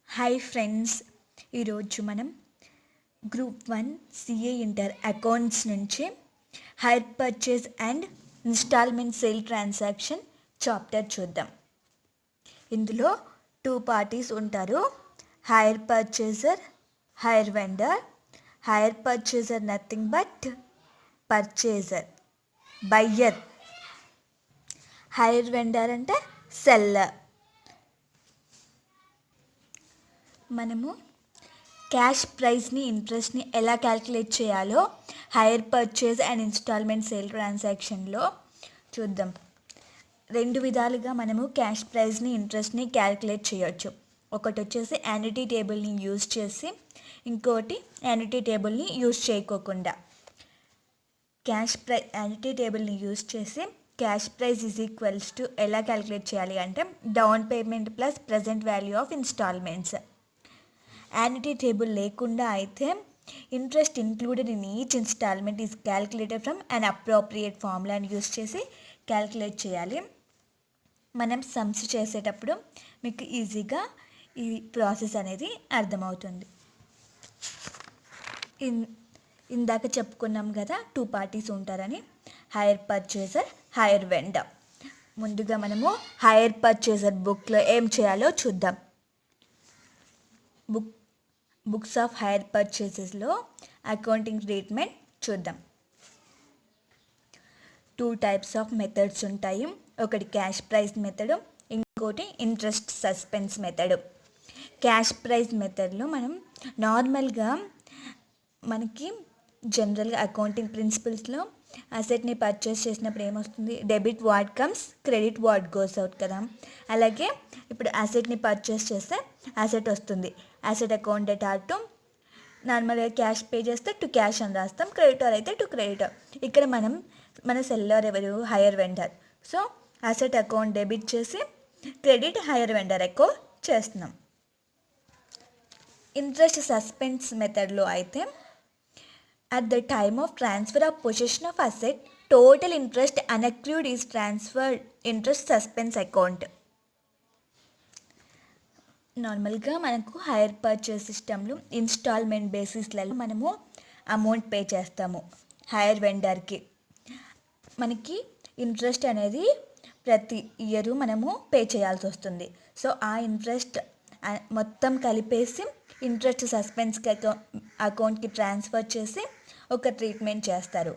Hi friends, ఈరోజు మనం group 1 CA inter accounts నుంచి hire purchase and instalment sale transaction chapter చూద్దాం. ఇందులో 2 పార్టీస్ ఉంటారు, hire purchaser, hire vendor. Hire purchaser nothing but purchaser, buyer. Hire vendor అంటే seller. మనము cash ప్రైస్ని, ఇంట్రెస్ట్ని ఎలా క్యాల్కులేట్ చేయాలో hire purchase and instalment sale ట్రాన్సాక్షన్లో చూద్దాం. 2 విధాలుగా మనము క్యాష్ ప్రైస్ని, ఇంట్రెస్ట్ని క్యాల్కులేట్ చేయొచ్చు. ఒకటి వచ్చేసి యాన్యుటీ టేబుల్ని యూజ్ చేసి, ఇంకోటి యాన్యుటీ టేబుల్ని యూజ్ చేయకోకుండా. యాన్యుటీ టేబుల్ని యూజ్ చేసి cash price is equals to ఎలా క్యాల్కులేట్ చేయాలి అంటే down payment plus present value of installments. Annuity table లేకుండా అయితే interest included in each installment is calculated from an appropriate ఫార్ములాని యూజ్ చేసి క్యాల్కులేట్ చేయాలి. మనం సమ్స్ చేసేటప్పుడు మీకు ఈజీగా ఈ ప్రాసెస్ అనేది అర్థమవుతుంది. ఇందాక చెప్పుకున్నాం కదా 2 పార్టీస్ ఉంటారని, హైర్ పర్చేజర్, హైర్ వెండర్. ముందుగా మనము హైర్ పర్చేజర్ బుక్లో ఏం చేయాలో చూద్దాం. బుక్స్ ఆఫ్ హైర్ పర్చేసెస్లో అకౌంటింగ్ ట్రీట్మెంట్ చూద్దాం. 2 టైప్స్ ఆఫ్ మెథడ్స్ ఉంటాయి. ఒకటి క్యాష్ ప్రైస్ మెథడ్, ఇంకోటి interest suspense method. Cash price మెథడ్లో మనం నార్మల్గా మనకి జనరల్గా అకౌంటింగ్ ప్రిన్సిపల్స్లో అసెట్ని పర్చేస్ చేసినప్పుడు ఏమొస్తుంది, debit what comes, credit what goes out కదా. అలాగే ఇప్పుడు అసెట్ని పర్చేస్ చేస్తే అసెట్ వస్తుంది, అసెట్ అకౌంట్ డేటా టు నార్మల్గా క్యాష్ పే చేస్తే టు క్యాష్ అని రాస్తాం, క్రెడిటర్ అయితే టు క్రెడిటర్. ఇక్కడ మన సెల్లర్ ఎవరు, hire vendor. So asset account debit చేసి క్రెడిట్ హైయర్ వెండర్ అకౌంట్ చేస్తున్నాం. ఇంట్రెస్ట్ సస్పెన్స్ మెథడ్లో అయితే at the time of transfer of possession of asset, total interest unaccrued is transferred interest suspense account. నార్మల్గా మనకు hire purchase సిస్టంలో instalment బేసిస్లలో మనము amount pay చేస్తాము hire వెండర్కి. మనకి ఇంట్రెస్ట్ అనేది ప్రతి ఇయర్ మనము పే చేయాల్సి వస్తుంది. సో ఆ ఇంట్రెస్ట్ మొత్తం కలిపేసి ఇంట్రెస్ట్ సస్పెన్స్ అకౌంట్కి ట్రాన్స్ఫర్ చేసి ఒక ట్రీట్మెంట్ చేస్తారు.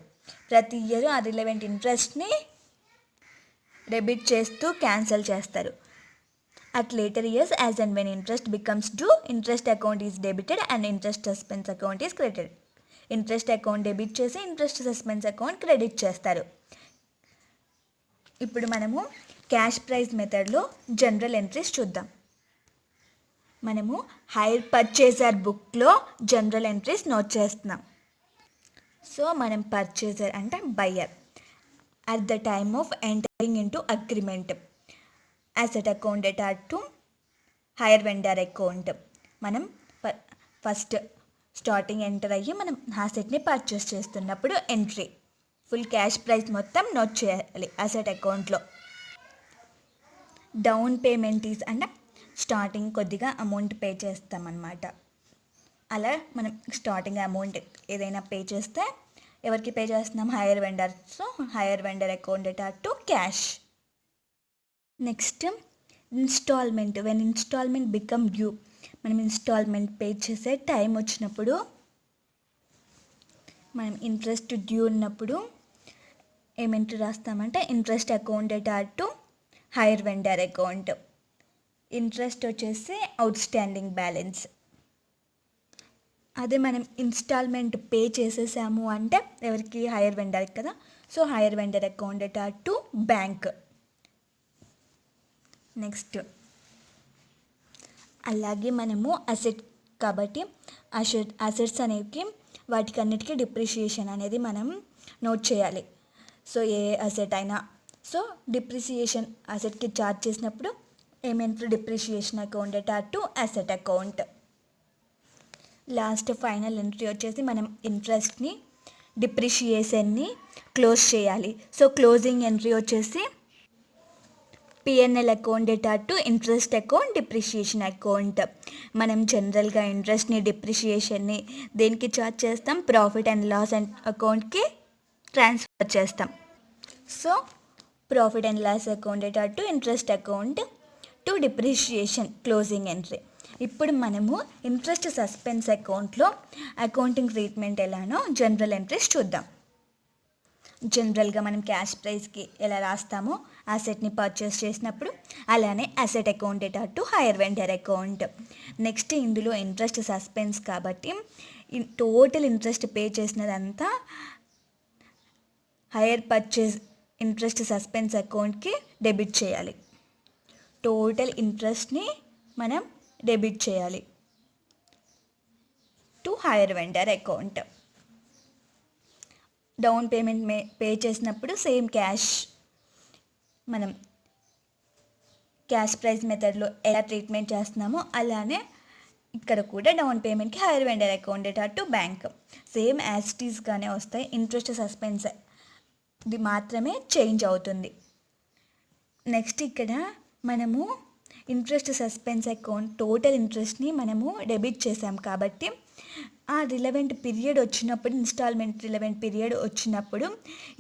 ప్రతి ఇయర్ ఆ రిలవెంట్ ఇంట్రెస్ట్ని డెబిట్ చేస్తూ క్యాన్సిల్ చేస్తారు. At later years as and when interest becomes due, interest account is debited and interest suspense account is credited. Interest account debit చేసి ఇంట్రెస్ట్ సస్పెన్స్ అకౌంట్ క్రెడిట్ చేస్తారు. ఇప్పుడు మనము cash price మెథడ్లో general entries చూద్దాం. మనము hire purchaser బుక్లో general entries note చేస్తున్నాం. So మనం పర్చేజర్ అంటే buyer. At the time of entering in to agreement, asset account data to hire vendor account. మనం ఫస్ట్ స్టార్టింగ్ ఎంటర్ అయ్యి మనం అసెట్ని పర్చేస్ చేస్తున్నప్పుడు ఎంట్రీ ఫుల్ క్యాష్ ప్రైస్ మొత్తం నోట్ చేయాలి అసెట్ అకౌంట్లో. డౌన్ పేమెంట్ ఈజ్ అంటే స్టార్టింగ్ కొద్దిగా అమౌంట్ పే చేస్తామన్నమాట. అలా మనం స్టార్టింగ్ అమౌంట్ ఏదైనా పే చేస్తే ఎవరికి పే చేస్తున్నాం, hire vendor. So hire vendor account data to cash. Next installment. When installment become due, మనం ఇన్స్టాల్మెంట్ పే చేసే టైం వచ్చినప్పుడు, మనం ఇంట్రెస్ట్ డ్యూ ఉన్నప్పుడు ఏమెంట్రీ రాస్తామంటే interest account data to hire vendor account. Interest వచ్చేసి అవుట్ స్టాండింగ్ బ్యాలెన్స్. అదే మనం ఇన్స్టాల్మెంట్ పే చేసేసాము అంటే ఎవరికి, హైయర్ వెండర్కి కదా. So hire vendor account data to bank. Next అలాగే మనము అసెట్ కాబట్టి అసెట్స్ అనేవి వాటికి అన్నిటికీ డిప్రిషియేషన్ అనేది మనం నోట్ చేయాలి. సో ఏ అసెట్ అయినా, సో డిప్రిసియేషన్ అసెట్కి ఛార్జ్ చేసినప్పుడు ఏమెంట్రీ depreciation account data to asset account. Last final entry వచ్చేసి మనం ఇంట్రెస్ట్ని, డిప్రిషియేషన్ని క్లోజ్ చేయాలి. సో క్లోజింగ్ ఎంట్రీ వచ్చేసి PNL account data to interest account depreciation account. మనం జనరల్గా ఇంట్రెస్ట్ని డిప్రిషియేషన్ని దేనికి చార్జ్ చేస్తాం? ప్రాఫిట్ అండ్ లాస్ అండ్ అకౌంట్కి ట్రాన్స్ఫర్ చేస్తాం. So profit and loss account data to interest account to depreciation closing entry. ఇప్పుడు మనము ఇంట్రెస్ట్ సస్పెన్స్ అకౌంట్లో అకౌంటింగ్ ట్రీట్మెంట్ ఎలానో జనరల్ ఎంట్రీస్ చూద్దాం. జనరల్గా మనం క్యాష్ ప్రైస్కి ఎలా రాస్తామో అసెట్ని పర్చేస్ చేసినప్పుడు, అలానే asset account data to hire vendor account. Next ఇందులో ఇంట్రెస్ట్ సస్పెన్స్ కాబట్టి టోటల్ ఇంట్రెస్ట్ పే చేసినదంతా హైయర్ పర్చేస్ ఇంట్రెస్ట్ సస్పెన్స్ అకౌంట్కి డెబిట్ చేయాలి. టోటల్ ఇంట్రెస్ట్ని మనం డెబిట్ చేయాలి to hire vendor account. Down payment pay చేసినప్పుడు సేమ్ మనం క్యాష్ ప్రైస్ మెథడ్లో ఎలా ట్రీట్మెంట్ చేస్తున్నామో అలానే ఇక్కడ కూడా డౌన్ పేమెంట్కి hire vendor account data to bank same యాజిటీస్గానే వస్తాయి. ఇంట్రెస్ట్ సస్పెన్స్ ఇది మాత్రమే చేంజ్ అవుతుంది. నెక్స్ట్ ఇక్కడ మనము ఇంట్రెస్ట్ సస్పెన్స్ అకౌంట్ టోటల్ ఇంట్రెస్ట్ని మనము డెబిట్ చేసాం కాబట్టి ఆ రిలవెంట్ పీరియడ్ వచ్చినప్పుడు, ఇన్స్టాల్మెంట్ రిలవెంట్ పీరియడ్ వచ్చినప్పుడు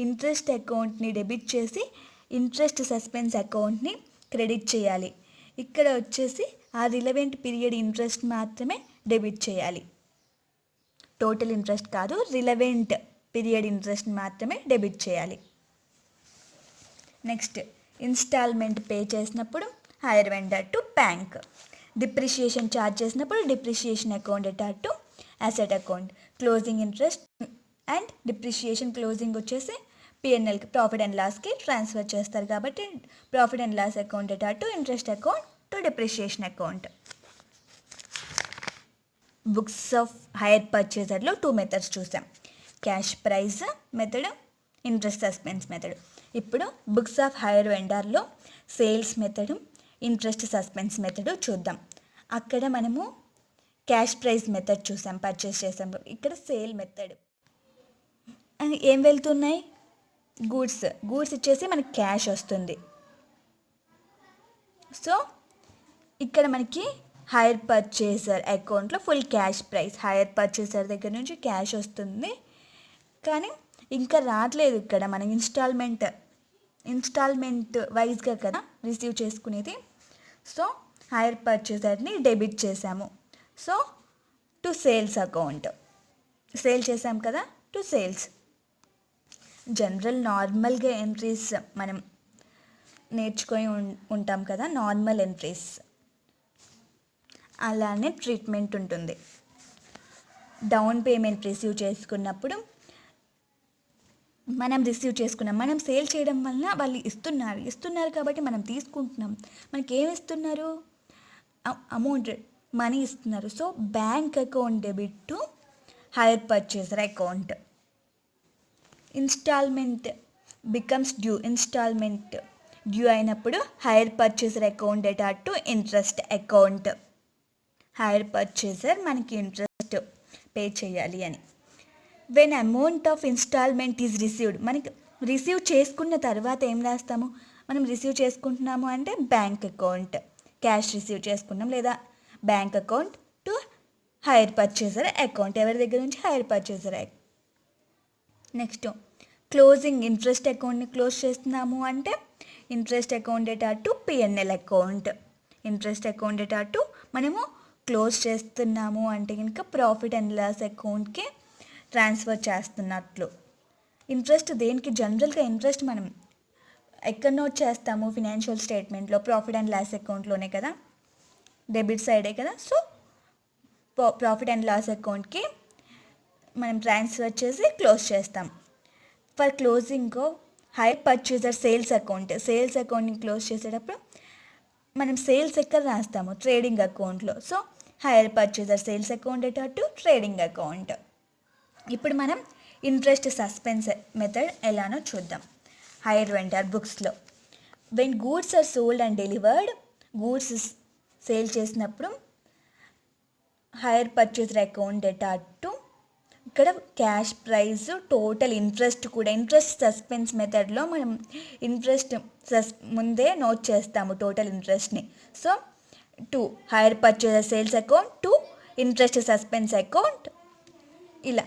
ఇంట్రెస్ట్ అకౌంట్ని డెబిట్ చేసి ఇంట్రెస్ట్ సస్పెన్స్ అకౌంట్ని క్రెడిట్ చేయాలి. ఇక్కడ వచ్చేసి ఆ రిలవెంట్ పీరియడ్ ఇంట్రెస్ట్ మాత్రమే డెబిట్ చేయాలి. టోటల్ ఇంట్రెస్ట్ కాదు, రిలవెంట్ పీరియడ్ ఇంట్రెస్ట్ మాత్రమే డెబిట్ చేయాలి. నెక్స్ట్ ఇన్స్టాల్మెంట్ పే చేసినప్పుడు hire vendor to bank. Depreciation charge చేసినప్పుడు depreciation account data to asset account. Closing interest and depreciation closing వచ్చేసి పిఎన్ఎల్కి ప్రాఫిట్ అండ్ లాస్కి ట్రాన్స్ఫర్ చేస్తారు కాబట్టి profit and loss account data to interest account to depreciation account. Books of hire పర్చేజర్లో 2 methods చూసాం, cash price method, interest suspense method. ఇప్పుడు books of hire వెండర్లో sales method, interest suspense method చూద్దాం. అక్కడ మనము క్యాష్ ప్రైస్ మెథడ్ చూసాం, purchase చేసాం. ఇక్కడ సేల్ మెథడ్ ఏం వెళ్తున్నాయి? గూడ్స్ ఇచ్చేసి మనకి క్యాష్ వస్తుంది. సో ఇక్కడ మనకి హైయర్ పర్చేసర్ అకౌంట్లో full cash price, hire purchaser దగ్గర నుంచి క్యాష్ వస్తుంది. కానీ ఇంకా రావట్లేదు ఇక్కడ మనం ఇన్స్టాల్మెంట్ వైజ్గా కదా రిసీవ్ చేసుకునేది. సో హైయర్ పర్చేసర్ని డెబిట్ చేసాము. So to sales account, sale చేసాం కదా, టు సేల్స్. జనరల్ నార్మల్గా ఎంట్రీస్ మనం నేర్చుకొని ఉంటాం కదా, నార్మల్ ఎంట్రీస్ అలానే ట్రీట్మెంట్ ఉంటుంది. డౌన్ పేమెంట్ రిసీవ్ చేసుకున్నప్పుడు మనం సేల్ చేయడం వలన వాళ్ళు ఇస్తున్నారు కాబట్టి మనం తీసుకుంటున్నాం. మనకి ఏమి ఇస్తున్నారు? అమౌంట్, మనీ ఇస్తున్నారు. So bank account debit to hire purchaser account. Installment becomes due, installment due అయినప్పుడు hire purchaser account data to interest account. Hire purchaser మనకి ఇంట్రెస్ట్ పే చేయాలి అని. When amount of installment is received, మనకి receive చేసుకున్న తర్వాత ఏం రాస్తాము? మనం రిసీవ్ చేసుకుంటున్నాము అంటే బ్యాంక్ అకౌంట్, క్యాష్ రిసీవ్ చేసుకున్నాం, లేదా bank account to hire purchaser account, ఎవరి దగ్గర నుంచి? Hire purchaser. Next closing interest అకౌంట్ని క్లోజ్ చేస్తున్నాము అంటే interest account data to PNL account. Interest account data to మనము క్లోజ్ చేస్తున్నాము అంటే కనుక ప్రాఫిట్ అండ్ లాస్ అకౌంట్కి ట్రాన్స్ఫర్ చేస్తున్నట్లు. ఇంట్రెస్ట్ దేనికి? జనరల్గా ఇంట్రెస్ట్ మనం ఎక్కడ నోట్ చేస్తాము? ఫినాన్షియల్ స్టేట్మెంట్లో, ప్రాఫిట్ అండ్ లాస్ అకౌంట్లోనే కదా, డెబిట్ సైడే కదా. సో ప్రాఫిట్ అండ్ లాస్ అకౌంట్కి మనం ట్రాన్స్ఫర్ చేసి క్లోజ్ చేస్తాం. For closing hire purchaser sales అకౌంట్ని క్లోజ్ చేసేటప్పుడు మనం సేల్స్ ఎక్కడ రాస్తాము? ట్రేడింగ్ అకౌంట్లో. So hire purchaser sales account data to trading account. ఇప్పుడు మనం ఇంట్రెస్ట్ సస్పెన్స్ మెథడ్ ఎలానో చూద్దాం. హైయర్ వెండర్ బుక్స్లో when goods are sold and delivered, goods sale చేసినప్పుడు hire purchaser account data to ఇక్కడ క్యాష్ ప్రైస్, టోటల్ ఇంట్రెస్ట్ కూడా, interest suspense మెథడ్లో మనం ఇంట్రెస్ట్ ముందే నోట్ చేస్తాము టోటల్ ఇంట్రెస్ట్ని. So to hire purchaser sales account to interest suspense account ఇలా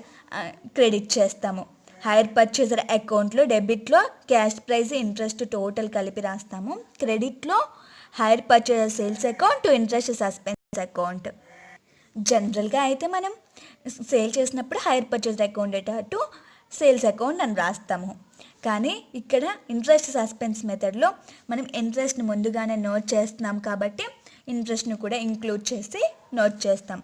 credit చేస్తాము. హైర్ పర్చేజర్ అకౌంట్లో డెబిట్లో క్యాష్ ప్రైస్, ఇంట్రెస్ట్ టోటల్ కలిపి రాస్తాము. క్రెడిట్లో hire purchaser sales account to interest suspense account. జనరల్గా అయితే మనం సేల్ చేసినప్పుడు hire purchaser account data to sales account అని రాస్తాము. కానీ ఇక్కడ ఇంట్రెస్ట్ సస్పెన్స్ మెథడ్లో మనం ఇంట్రెస్ట్ని ముందుగానే నోట్ చేస్తున్నాం కాబట్టి ఇంట్రెస్ట్ని కూడా ఇంక్లూడ్ చేసి నోట్ చేస్తాం.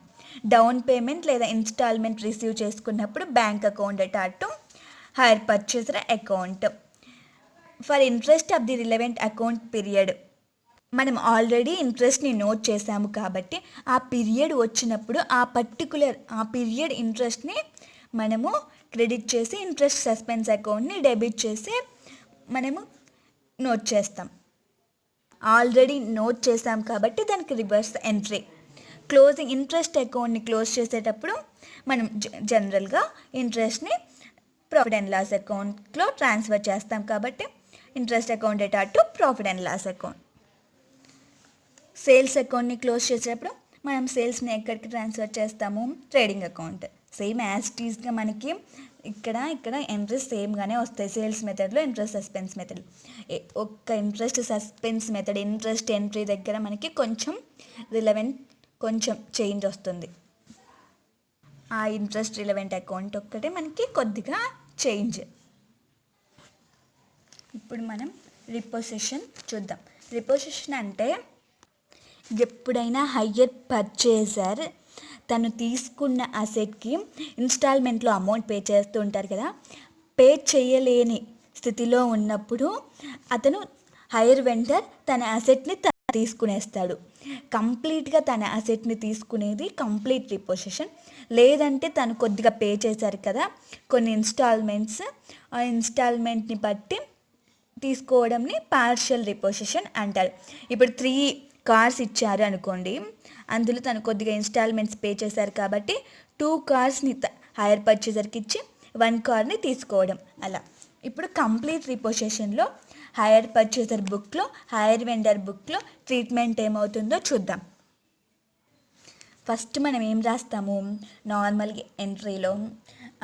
డౌన్ పేమెంట్ లేదా ఇన్స్టాల్మెంట్ రిసీవ్ చేసుకున్నప్పుడు bank account data to hire purchaser account. For interest of the relevant account period, మనం ఆల్రెడీ ఇంట్రెస్ట్ని నోట్ చేసాము కాబట్టి ఆ పీరియడ్ వచ్చినప్పుడు ఆ పీరియడ్ ఇంట్రెస్ట్ని మనము క్రెడిట్ చేసి ఇంట్రెస్ట్ సస్పెన్స్ అకౌంట్ని డెబిట్ చేసి మనము నోట్ చేస్తాం. ఆల్రెడీ నోట్ చేసాం కాబట్టి దానికి రివర్స్ ఎంట్రీ. క్లోజింగ్ ఇంట్రెస్ట్ అకౌంట్ని క్లోజ్ చేసేటప్పుడు మనం జనరల్గా ఇంట్రెస్ట్ని ప్రాఫిట్ అండ్ లాస్ అకౌంట్లో ట్రాన్స్ఫర్ చేస్తాం కాబట్టి interest account data to profit and loss account. Sales అకౌంట్ని క్లోజ్ చేసేటప్పుడు మనం సేల్స్ని ఎక్కడికి ట్రాన్స్ఫర్ చేస్తాము? Trading account. సేమ్ యాజ్ టీజ్గా మనకి ఇక్కడ ఎంట్రీస్ సేమ్గానే వస్తాయి. సేల్స్ మెథడ్లో ఇంట్రెస్ట్ సస్పెన్స్ మెథడ్. ఒక్క interest suspense method interest entry దగ్గర మనకి కొంచెం చేంజ్ వస్తుంది. ఆ ఇంట్రెస్ట్ రిలవెంట్ అకౌంట్ ఒక్కటే మనకి కొద్దిగా చేంజ్. ఇప్పుడు మనం రిపోజిషన్ చూద్దాం. రిపోజిషన్ అంటే ఎప్పుడైనా హయ్యర్ పర్చేజర్ తను తీసుకున్న అసెట్కి ఇన్స్టాల్మెంట్లో అమౌంట్ పే చేస్తూ ఉంటారు కదా, పే చేయలేని స్థితిలో ఉన్నప్పుడు అతను హైయర్ వెండర్ తన అసెట్ని తీసుకునేస్తాడు. కంప్లీట్గా తన అసెట్ని తీసుకునేది కంప్లీట్ రిపోజిషన్. లేదంటే తను కొద్దిగా పే చేశారు కదా కొన్ని ఇన్స్టాల్మెంట్స్, ఆ ఇన్స్టాల్మెంట్ని బట్టి తీసుకోవడంని పార్షియల్ రిపోజిషన్ అంటారు. ఇప్పుడు 3 కార్స్ ఇచ్చారు అనుకోండి, అందులో తను కొద్దిగా ఇన్స్టాల్మెంట్స్ పే చేశారు కాబట్టి 2 కార్స్ని హైయర్ పర్చేజర్కి ఇచ్చి 1 కార్ని తీసుకోవడం అలా. ఇప్పుడు కంప్లీట్ రిపోజిషన్లో హైయర్ పర్చేజర్ బుక్లో, హైయర్ వెండర్ బుక్లో ట్రీట్మెంట్ ఏమవుతుందో చూద్దాం. ఫస్ట్ మనం ఏం రాస్తాము? నార్మల్గా ఎంట్రీలో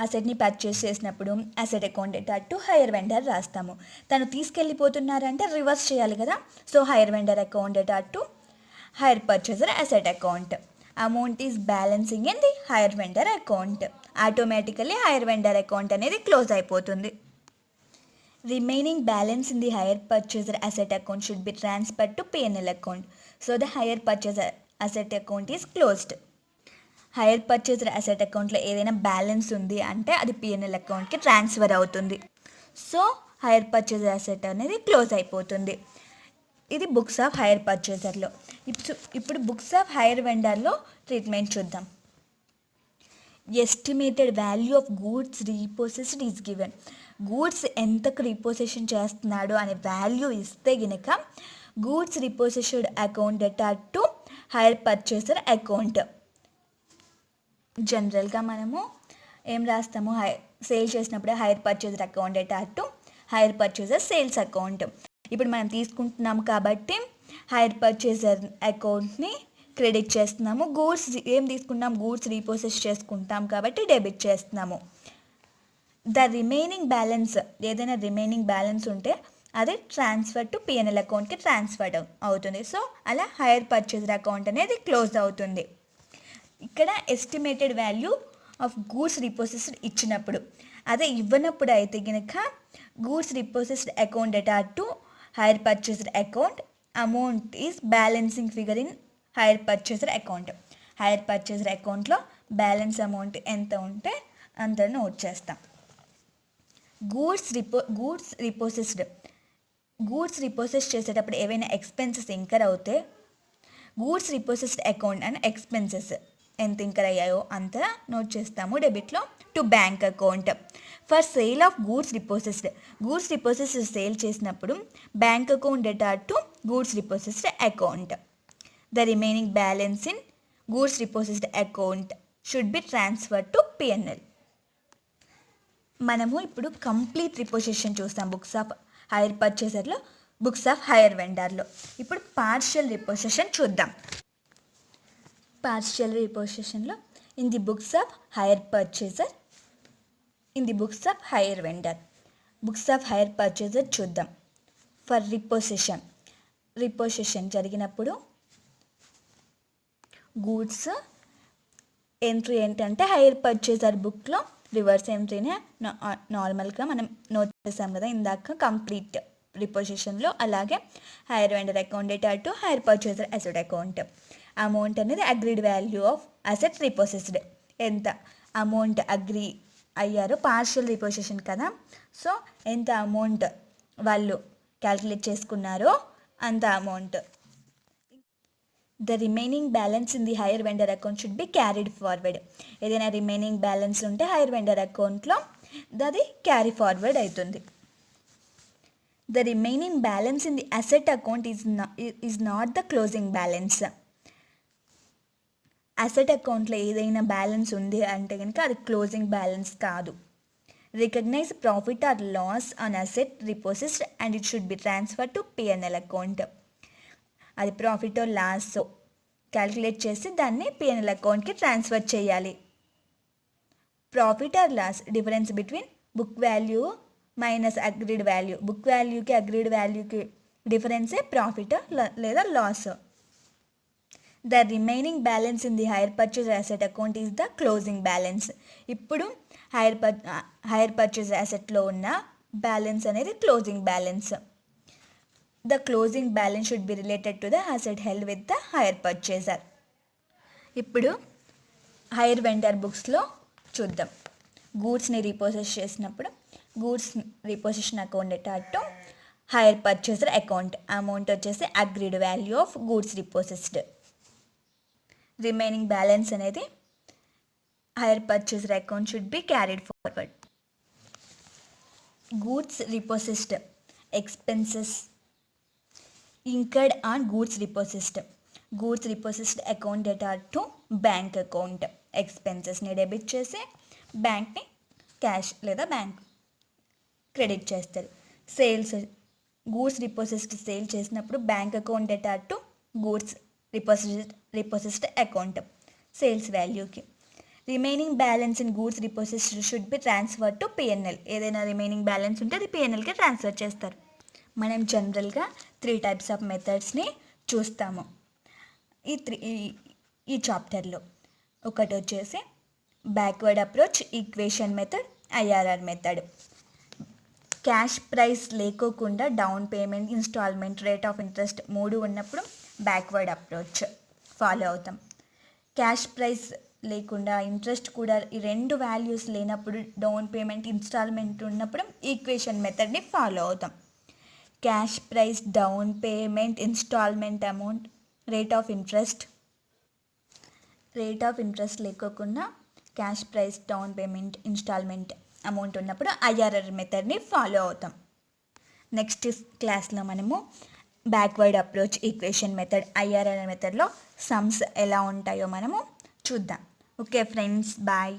అసెట్ని పర్చేస్ చేసినప్పుడు asset account data to hire vendor రాస్తాము. తను తీసుకెళ్ళిపోతున్నారంటే రివర్స్ చేయాలి కదా, so hire vendor account data to hire purchaser asset account. Amount is balancing in the hire vendor account. Automatically hire vendor account అనేది క్లోజ్ అయిపోతుంది. Remaining balance in the hire purchaser asset account should be transferred to P&L account. So the higher purchaser asset account is closed. Hire purchaser asset అకౌంట్లో ఏదైనా balance ఉంది అంటే అది P&L అకౌంట్కి transfer అవుతుంది. So hire purchaser asset అనేది close అయిపోతుంది. ఇది బుక్స్ ఆఫ్ హైయర్ పర్చేజర్లో. ఇప్పుడు బుక్స్ ఆఫ్ హైయర్ వెండర్లో ట్రీట్మెంట్ చూద్దాం. Estimated value of goods repossessed is given. Goods ఎంతకు రీపోసెషన్ చేస్తున్నాడు అనే వాల్యూ ఇస్తే గినక goods repossessed account data to hire purchaser account. జనరల్గా మనము ఏం రాస్తాము? సేల్ చేసినప్పుడే hire purchaser account data to hire purchaser sales account. ఇప్పుడు మనం తీసుకుంటున్నాము కాబట్టి హైయర్ పర్చేజర్ అకౌంట్ని క్రెడిట్ చేస్తున్నాము. గూడ్స్ ఏం తీసుకుంటాం? గూడ్స్ రీపోసెస్ చేసుకుంటాం కాబట్టి డెబిట్ చేస్తున్నాము. ద రిమైనింగ్ బ్యాలెన్స్, ఏదైనా రిమైనింగ్ బ్యాలెన్స్ ఉంటే అది ట్రాన్స్ఫర్ టు P&L అకౌంట్కి ట్రాన్స్ఫర్ అవుతుంది. సో అలా హైయర్ పర్చేజర్ అకౌంట్ అనేది క్లోజ్ అవుతుంది. ఇక్కడ estimated value of goods repossessed ఇచ్చినప్పుడు, అదే ఇవ్వనప్పుడు అయితే కనుక goods repossessed account data to hire purchaser account, amount is balancing figure in hire purchaser account. Hire purchaser అకౌంట్లో బ్యాలెన్స్ అమౌంట్ ఎంత ఉంటే అంత నోట్ చేస్తాం. గూడ్స్ రిపోసెస్ చేసేటప్పుడు ఏవైనా ఎక్స్పెన్సెస్ ఇంకర్ అవుతే goods repossessed account and expenses ఎంత ఇంకర్ అయ్యాయో అంత నోట్ చేస్తాము డెబిట్లో to bank account. For sale of goods repossessed sale చేసినప్పుడు bank account data to goods repossessed account. The remaining balance in goods repossessed account should be transferred to P&L. మనము ఇప్పుడు complete repossession చూస్తాం books of hire పర్చేసర్లో, books of hire వెండర్లో. ఇప్పుడు partial repossession చూద్దాం. Partial రిపోజిషన్లో in the books of hire purchaser, in the books of hire vendor. Books of hire purchaser చూద్దాం. For repossession జరిగినప్పుడు గూడ్స్ ఎంట్రీ ఏంటంటే hire purchaser బుక్లో reverse ఎంట్రీనే నార్మల్గా మనం నోట్ చేసాం కదా ఇందాక కంప్లీట్ రిపోజిషన్లో. అలాగే hire vendor account data to hire purchaser asset account. Amount అనేది agreed value of asset repossessed. ఎంత అమౌంట్ అగ్రీ అయ్యారో, పార్షియల్ రిపోజిషన్ కదా, సో ఎంత అమౌంట్ వాళ్ళు క్యాల్కులేట్ చేసుకున్నారో అంత amount. The remaining balance in the hire vendor account should be carried forward. ఏదైనా remaining balance ఉంటే హైర్ వెండర్ అకౌంట్లో అది క్యారీ ఫార్వర్డ్ అవుతుంది. The remaining balance in the asset account is not the closing balance. Asset అకౌంట్లో ఏదైనా balance ఉంది అంటే కనుక అది క్లోజింగ్ బ్యాలెన్స్ కాదు. Recognise profit or loss on asset repossessed and it should be transfer to PNL account. అది profit loss calculate చేసి దాన్ని పిఎన్ఎల్ అకౌంట్కి ట్రాన్స్ఫర్ చేయాలి. Profit or loss difference between book value minus agreed value. Book వాల్యూకి agreed వాల్యూకి డిఫరెన్సే profit లేదా loss. The remaining balance in the hire purchase asset account is the closing balance. ఇప్పుడు hire purchase అసెట్లో ఉన్న balance అనేది closing balance. The closing balance should be related to the asset held with the hire purchaser. ఇప్పుడు hire vendor బుక్స్లో చూద్దాం. గూడ్స్ని repossess చేసినప్పుడు goods repossession account data to hire purchaser account. Amount వచ్చేసి agreed value of goods repossessed. Remaining balance అనేది hire purchaser account should be carried forward. Goods repossessed expenses incurred on goods repossessed. Goods repossessed account data to bank account. ఎక్స్పెన్సెస్ని debit చేసి బ్యాంక్ని cash లేదా bank credit చేస్తారు. Sales goods repossessed sale చేసినప్పుడు bank account data to goods repossessed account sales వాల్యూకి. Remaining balance in goods repossessed should be transfer to PNL. ఏదైనా remaining balance ఉంటే అది పిఎన్ఎల్కి ట్రాన్స్ఫర్ చేస్తారు. మనం జనరల్గా 3 టైప్స్ ఆఫ్ మెథడ్స్ని చూస్తాము ఈ చాప్టర్లో. ఒకటి వచ్చేసి backward approach, equation method, IRR method. Cash price లేకోకుండా down payment, installment, rate of interest 3 ఉన్నప్పుడు బ్యాక్వర్డ్ అప్రోచ్ ఫాలో అవుతాం. క్యాష్ ప్రైస్ లేకుండా ఇంట్రెస్ట్ కూడా ఈ 2 వాల్యూస్ లేనప్పుడు, డౌన్ పేమెంట్, ఇన్స్టాల్మెంట్ ఉన్నప్పుడు ఈక్వేషన్ మెథడ్ని ఫాలో అవుతాం. Cash price, down payment, installment amount, rate of interest లేకోకుండా cash price, down payment, installment amount ఉన్నప్పుడు ఐఆర్ఆర్ మెథడ్ని ఫాలో అవుతాం. నెక్స్ట్ క్లాస్లో మనము backward approach, equation method, IRR మెథడ్లో సమ్స్ ఎలా ఉంటాయో మనము చూద్దాం. Okay friends, bye.